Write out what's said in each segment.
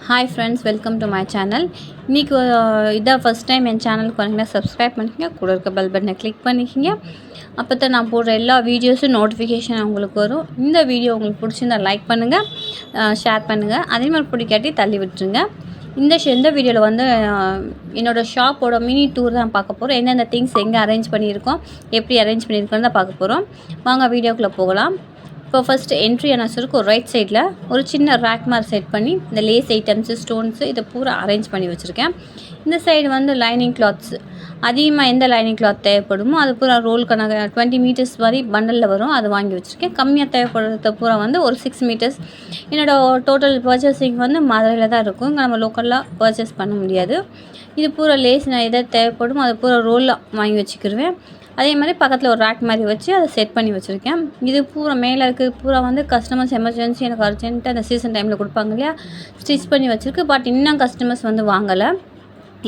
Hi friends, welcome to my channel. இன்றைக்கி இதான் first time என் சேனலுக்கு வந்தீங்கன்னா சப்ஸ்கிரைப் பண்ணிக்கங்க, கூட இருக்க பெல் பட்டனை கிளிக் பண்ணிக்கங்க. அப்போ தான் நான் போடுற எல்லா வீடியோஸும் நோட்டிஃபிகேஷன் உங்களுக்கு வரும். இந்த வீடியோ உங்களுக்கு பிடிச்சிருந்தா லைக் பண்ணுங்கள், ஷேர் பண்ணுங்கள். அதே மாதிரி பிடிக்காட்டி தள்ளி விட்டுருங்க. இந்த வீடியோவில் வந்து என்னோடய ஷாப்போட மினி டூர் தான் பார்க்க போகிறோம். எந்தெந்த திங்ஸ் எங்கே அரேஞ்ச் பண்ணியிருக்கோம், எப்படி அரேஞ்ச் பண்ணியிருக்கோன்னு தான் பார்க்க போகிறோம். வாங்க வீடியோக்குள்ளே போகலாம். இப்போ ஃபஸ்ட்டு என்ட்ரி ஆனதுக்கு ஒரு ரைட் சைடில் ஒரு சின்ன ரேக் மாதிரி செட் பண்ணி இந்த லேஸ் ஐட்டம்ஸு, ஸ்டோன்ஸு இதை பூரா அரேஞ்ச் பண்ணி வச்சுருக்கேன். இந்த சைடு வந்து லைனிங் கிளாத்ஸ், அதிகமாக எந்த லைனிங் கிளாத் தேவைப்படுமோ அது பூரா ரோல் கணக்கு 20 மீட்டர்ஸ் மாதிரி பண்டலில் வரும், அது வாங்கி வச்சுருக்கேன். கம்மியாக தேவைப்படுறது பூரா வந்து ஒரு 6 மீட்டர்ஸ். என்னோடய டோட்டல் பர்ச்சேசிங் வந்து மதுரையில் தான் இருக்கும், இங்கே நம்ம லோக்கலாக பர்ச்சேஸ் பண்ண முடியாது. இது பூரா லேஸ் நான் எதாவது தேவைப்படுமோ அது பூரா ரோலாக வாங்கி வச்சுக்கிடுவேன். அதே மாதிரி பக்கத்தில் ஒரு ரேக் மாதிரி வச்சு அதை செட் பண்ணி வச்சுருக்கேன். இது பூரா மேலே இருக்குது பூரா வந்து கஸ்டமர்ஸ் எமர்ஜென்சி எனக்கு அர்ஜென்ட்டாக அந்த சீசன் டைமில் கொடுப்பாங்க இல்லையா, ஸ்டிச் பண்ணி வச்சுருக்கு. பட் இன்னும் கஸ்டமர்ஸ் வந்து வாங்கலை.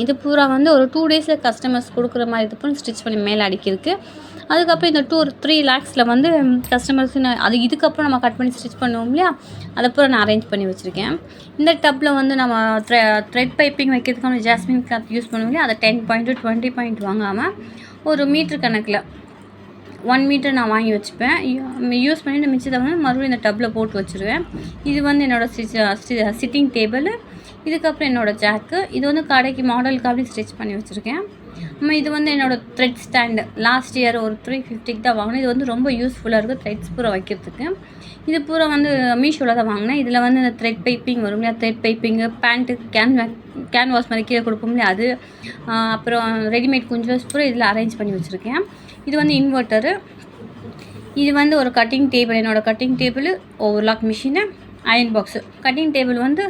இது பூரா வந்து ஒரு 2 டேஸில் கஸ்டமர்ஸ் கொடுக்குற மாதிரி இது பண்ணி ஸ்டிச் பண்ணி மேலே அடிக்கிருக்கு. அதுக்கப்புறம் இந்த 3 lakhஸில் வந்து கஸ்டமர்ஸ் அது இதுக்கப்புறம் நம்ம கட் பண்ணி ஸ்டிச் பண்ணுவோம் இல்லையா, அதை பூரா நான் அரேஞ்ச் பண்ணி வச்சுருக்கேன். இந்த டப்பில் வந்து நம்ம த்ரெட் பைப்பிங் வைக்கிறதுக்கான ஜாஸ்மின் கிளாத் யூஸ் பண்ணுவோம் இல்லையா, அதை 10 பாயிண்ட் 20 பாயிண்ட் வாங்காமல் ஒரு மீட்ரு கணக்கில் 1 மீட்டர் நான் வாங்கி வச்சுப்பேன். யூஸ் பண்ணிவிட்டு மிச்சத்தை வந்து மறுபடியும் இந்த டப்பில் போட்டு வச்சுருவேன். இது வந்து என்னோடய சிட்டிங் டேபிள். இதுக்கப்புறம் என்னோடய ஜாக்கு. இது வந்து கடைக்கு மாடலுக்கு அப்படி ஸ்டிச் பண்ணி வச்சுருக்கேன். இது வந்து என்னோடய த்ரெட் ஸ்டாண்டு. லாஸ்ட் இயர் ஒரு 350க்கு தான் வாங்கினேன். இது வந்து ரொம்ப யூஸ்ஃபுல்லாக இருக்குது த்ரெட்ஸ் பூரா வைக்கிறதுக்கு. இது பூரா வந்து மீஷோவில் தான் வாங்கினேன். இதில் வந்து இந்த த்ரெட் பைப்பிங் வரும் இல்லையா, த்ரெட் பைப்பிங்கு, பேண்ட்டு கேன்வாஸ் மாதிரி கீழே கொடுப்போம் இல்லையா அது, அப்புறம் ரெடிமேட் குஞ்சஸ் பூரா இதில் அரேஞ்ச் பண்ணி வச்சுருக்கேன். இது வந்து இன்வெர்ட்டரு. இது வந்து ஒரு கட்டிங் டேபிள், என்னோடய cutting table, overlock machine, iron box. Cutting table வந்து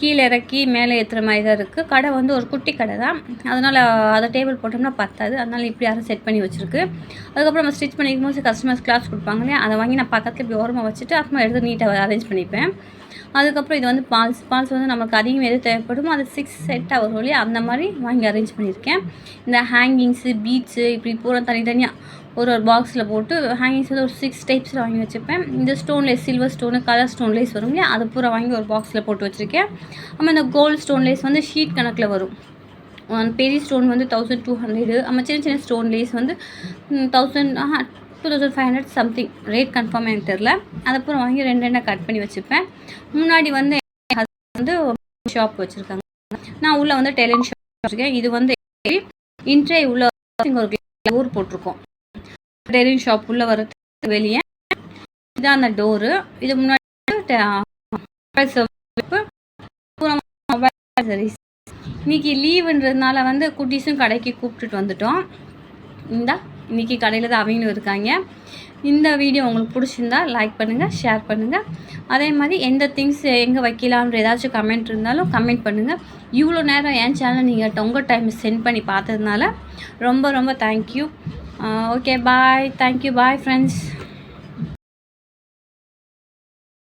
கீழே இறக்கி மேலே ஏற்றுற மாதிரி தான் இருக்குது. கடை வந்து ஒரு குட்டி கடை தான், அதனால் அதை டேபிள் போட்டோம்னா பத்தாது, அதனால் இப்படி யாரும் செட் பண்ணி வச்சுருக்கு. அதுக்கப்புறம் நம்ம ஸ்டிச் பண்ணிக்கும் போது கஸ்டமர்ஸ் கிளாஸ் கொடுப்பாங்க இல்லையா, அதை வாங்கி நான் பக்கத்தில் இப்படி ஓரமாக வச்சுட்டு அப்புறமா எடுத்து நீட்டாக அரேஞ்ச் பண்ணிப்பேன். அதுக்கப்புறம் இது வந்து பால்ஸ் வந்து நமக்கு அதிகம் எது தேவைப்படுமோ அது 6 செட்டாக வரும் இல்லையா, அந்த மாதிரி வாங்கி அரேஞ்ச் பண்ணியிருக்கேன். இந்த ஹேங்கிங்ஸு, பீட்ஸு இப்படி பூரா தனித்தனியாக ஒரு பாக்ஸில் போட்டு ஹேங்கிங்ஸ் வந்து ஒரு 6 டைப்ஸில் வாங்கி வச்சுப்பேன். இந்த ஸ்டோன்லேஸ், சில்வர் ஸ்டோனு, கலர் ஸ்டோன்லேஸ் வரும் இல்லையா, அது பூரா வாங்கி ஒரு பாக்ஸில் போட்டு வச்சுருக்கேன். அப்புறம் இந்த கோல்டு ஸ்டோன்லேஸ் வந்து ஷீட் கணக்கில் வரும். பெரிய ஸ்டோன் வந்து 1200, நம்ம சின்ன சின்ன ஸ்டோன்லேஸ் வந்து 2500 சம்திங், ரேட் கன்ஃபார்ம் எனக்கு தெரில. அதை பூரா வாங்கி 2 கட் பண்ணி வச்சுப்பேன். முன்னாடி வந்து என் ஹஸ்பண்ட் வந்து ஷாப் வச்சுருக்காங்க, நான் உள்ளே வந்து டெய்லரிங் ஷாப் வச்சுருக்கேன். இது வந்து இன்ட்ரே உள்ள ஒரு டோர் போட்டிருக்கோம், டெய்லரிங் ஷாப் உள்ளே வரது வெளியே. இதுதான் அந்த டோரு. இது முன்னாடி இன்னைக்கு லீவுன்றதுனால வந்து குட்டீஸும் கடைக்கு கூப்பிட்டுட்டு வந்துட்டோம். இன்றைக்கி கடையில் தான் அவங்களும் இருக்காங்க. இந்த வீடியோ உங்களுக்கு பிடிச்சிருந்தா லைக் பண்ணுங்கள், ஷேர் பண்ணுங்கள். அதே மாதிரி எந்த திங்ஸ் எங்கே வைக்கலான்ற ஏதாச்சும் கமெண்ட் இருந்தாலும் கமெண்ட் பண்ணுங்கள். இவ்வளோ நேரம் என் சேனல் நீங்கள் உங்கள் டைம் சென்ட் பண்ணி பார்த்ததுனால ரொம்ப ரொம்ப thank you. Okay, bye. Thank you, bye friends.